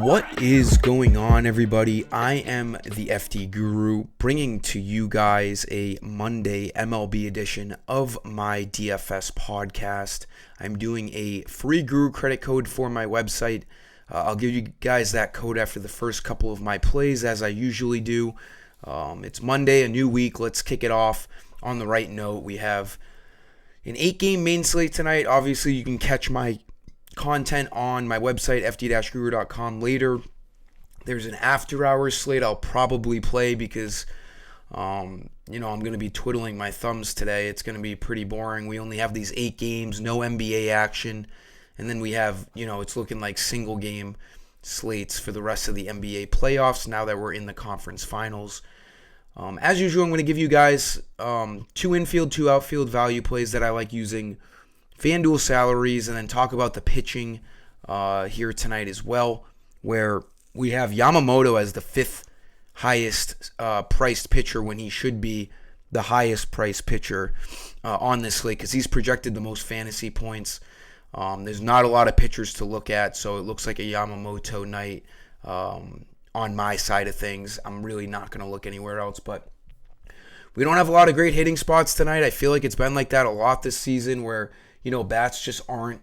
What is going on, everybody? I am the FDGURU, bringing to you guys a Monday MLB edition of my DFS podcast. I'm doing a free Guru credit code for my website. I'll give you guys that code after the first couple of my plays, as I usually do. It's Monday, a new week. Let's kick it off on the right note. We have an 8-game main slate tonight. Obviously, you can catch my content on my website, fd-guru.com, later. There's an after-hours slate I'll probably play because, I'm going to be twiddling my thumbs today. It's going to be pretty boring. We only have these 8 games, no NBA action, and then we have, it's looking like single-game slates for the rest of the NBA playoffs now that we're in the conference finals. As usual, I'm going to give you guys 2 infield, 2 outfield value plays that I like using FanDuel salaries, and then talk about the pitching here tonight as well, where we have Yamamoto as the 5th highest priced pitcher when he should be the highest priced pitcher on this slate because he's projected the most fantasy points. There's not a lot of pitchers to look at, so it looks like a Yamamoto night on my side of things. I'm really not going to look anywhere else, but we don't have a lot of great hitting spots tonight. I feel like it's been like that a lot this season where bats just aren't,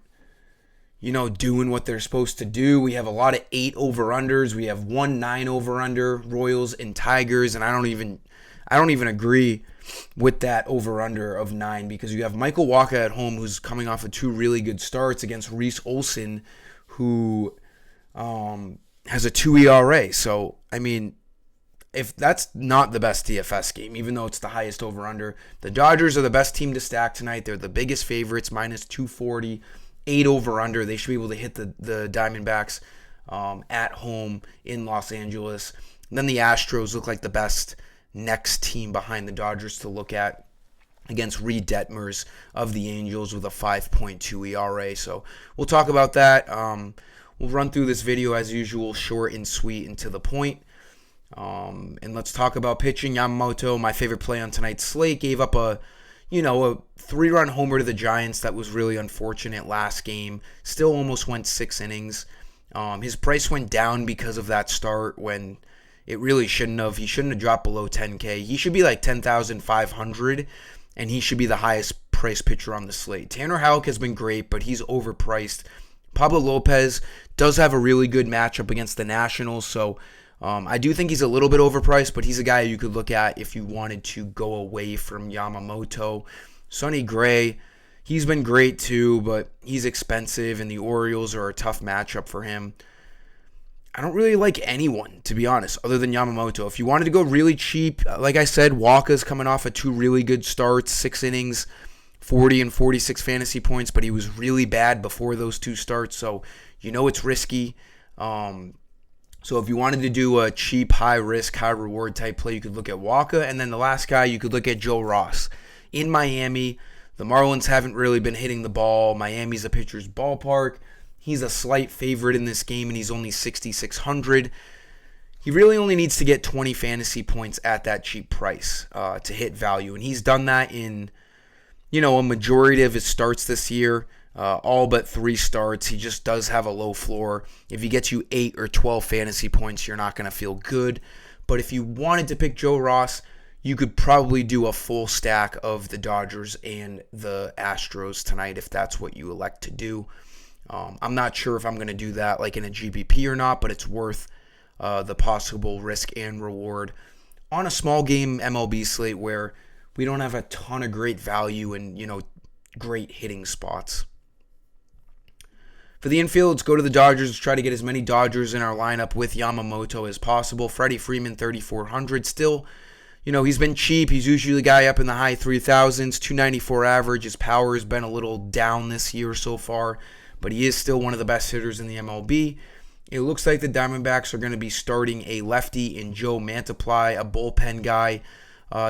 doing what they're supposed to do. We have a lot of 8 over-unders. We have 1 9 over-under, Royals and Tigers, and I don't even agree with that over-under of 9 because you have Michael Wacha at home who's coming off of 2 really good starts against Reese Olson, who has a 2 ERA. So, if that's not the best DFS game, even though it's the highest over-under, the Dodgers are the best team to stack tonight. They're the biggest favorites, minus 240, 8 over-under. They should be able to hit the Diamondbacks at home in Los Angeles. And then the Astros look like the best next team behind the Dodgers to look at against Reed Detmers of the Angels with a 5.2 ERA. So we'll talk about that. We'll run through this video as usual, short and sweet and to the point. And let's talk about pitching. Yamamoto, my favorite play on tonight's slate, gave up a 3-run homer to the Giants. That was really unfortunate last game. Still almost went 6 innings. His price went down because of that start when it really shouldn't have. He shouldn't have dropped below 10K. He should be like 10,500, and he should be the highest priced pitcher on the slate. Tanner Houck has been great, but he's overpriced. Pablo Lopez does have a really good matchup against the Nationals, so I do think he's a little bit overpriced, but he's a guy you could look at if you wanted to go away from Yamamoto. Sonny Gray, he's been great too, but he's expensive, and the Orioles are a tough matchup for him. I don't really like anyone, to be honest, other than Yamamoto. If you wanted to go really cheap, like I said, Walker's coming off of 2 really good starts, 6 innings, 40 and 46 fantasy points, but he was really bad before those 2 starts, so it's risky. So if you wanted to do a cheap, high-risk, high-reward type play, you could look at Wacha. And then the last guy, you could look at Joe Ross. In Miami, the Marlins haven't really been hitting the ball. Miami's a pitcher's ballpark. He's a slight favorite in this game, and he's only 6,600. He really only needs to get 20 fantasy points at that cheap price to hit value. And he's done that in, a majority of his starts this year. All but 3 starts. He just does have a low floor. If he gets you 8 or 12 fantasy points, you're not going to feel good. But if you wanted to pick Joe Ross, you could probably do a full stack of the Dodgers and the Astros tonight if that's what you elect to do. I'm not sure if I'm going to do that like in a GPP or not, but it's worth the possible risk and reward on a small game MLB slate where we don't have a ton of great value and, great hitting spots. For the infield, let's go to the Dodgers. Let's try to get as many Dodgers in our lineup with Yamamoto as possible. Freddie Freeman, 3,400. Still, he's been cheap. He's usually a guy up in the high 3,000s, 294 average. His power has been a little down this year so far, but he is still one of the best hitters in the MLB. It looks like the Diamondbacks are going to be starting a lefty in Joe Mantiply, a bullpen guy,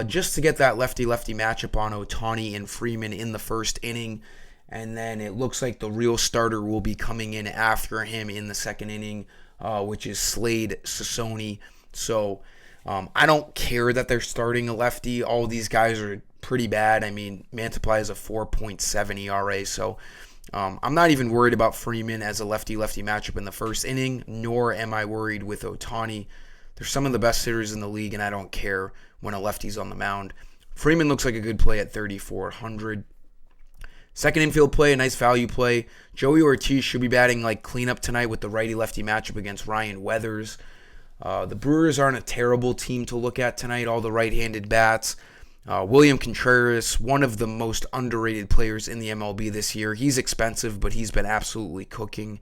just to get that lefty-lefty matchup on Ohtani and Freeman in the first inning. And then it looks like the real starter will be coming in after him in the second inning, which is Slade Sassoni. So I don't care that they're starting a lefty. All these guys are pretty bad. Mantiply has a 4.7 ERA, so I'm not even worried about Freeman as a lefty-lefty matchup in the first inning, nor am I worried with Ohtani. They're some of the best hitters in the league, and I don't care when a lefty's on the mound. Freeman looks like a good play at 3,400. Second infield play, a nice value play. Joey Ortiz should be batting like cleanup tonight with the righty-lefty matchup against Ryan Weathers. The Brewers aren't a terrible team to look at tonight, all the right-handed bats. William Contreras, one of the most underrated players in the MLB this year. He's expensive, but he's been absolutely cooking.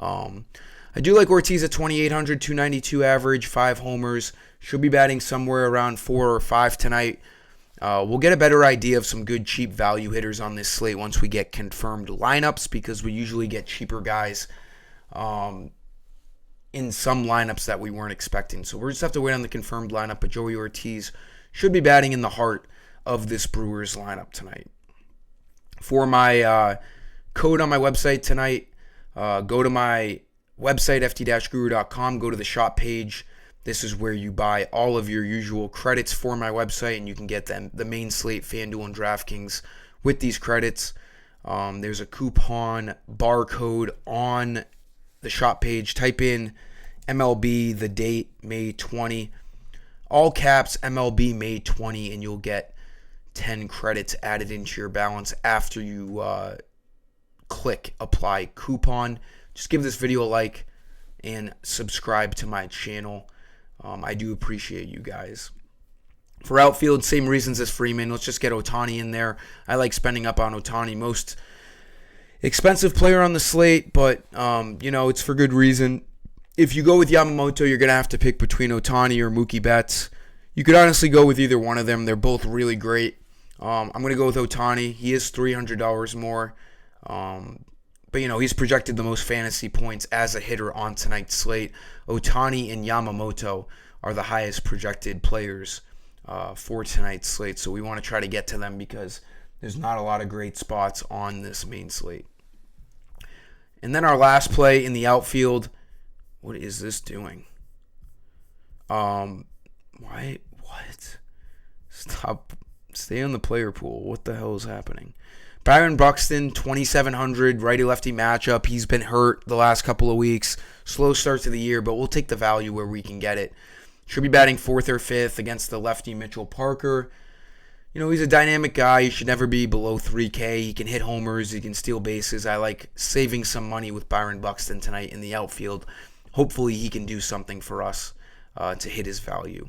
I do like Ortiz at 2,800, 292 average, 5 homers. Should be batting somewhere around 4 or 5 tonight. We'll get a better idea of some good cheap value hitters on this slate once we get confirmed lineups, because we usually get cheaper guys in some lineups that we weren't expecting. So we'll just have to wait on the confirmed lineup, but Joey Ortiz should be batting in the heart of this Brewers lineup tonight. For my code on my website tonight, go to my website, FD-GURU.com, go to the shop page. This is where you buy all of your usual credits for my website, and you can get them, the main slate, FanDuel, and DraftKings with these credits. There's a coupon barcode on the shop page. Type in MLB, the date, May 20. All caps, MLB, May 20, and you'll get 10 credits added into your balance after you click apply coupon. Just give this video a like and subscribe to my channel. I do appreciate you guys. For outfield, same reasons as Freeman. Let's just get Ohtani in there. I like spending up on Ohtani. Most expensive player on the slate, but, it's for good reason. If you go with Yamamoto, you're going to have to pick between Ohtani or Mookie Betts. You could honestly go with either one of them. They're both really great. I'm going to go with Ohtani. He is $300 more. But, he's projected the most fantasy points as a hitter on tonight's slate. Ohtani and Yamamoto are the highest projected players for tonight's slate. So we want to try to get to them because there's not a lot of great spots on this main slate. And then our last play in the outfield. What is this doing? Why? What? Stop. Stay on the player pool. What the hell is happening? Byron Buxton, 2,700, righty-lefty matchup. He's been hurt the last couple of weeks. Slow start to the year, but we'll take the value where we can get it. Should be batting 4th or 5th against the lefty Mitchell Parker. He's a dynamic guy. He should never be below 3K. He can hit homers. He can steal bases. I like saving some money with Byron Buxton tonight in the outfield. Hopefully he can do something for us to hit his value.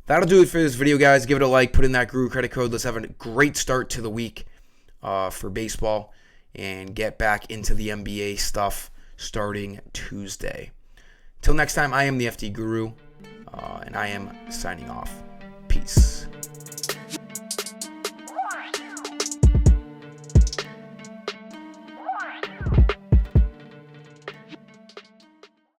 That'll do it for this video, guys. Give it a like. Put in that Guru credit code. Let's have a great start to the week for baseball and get back into the NBA stuff starting Tuesday. Till next time, I am the FD Guru, and I am signing off. Peace.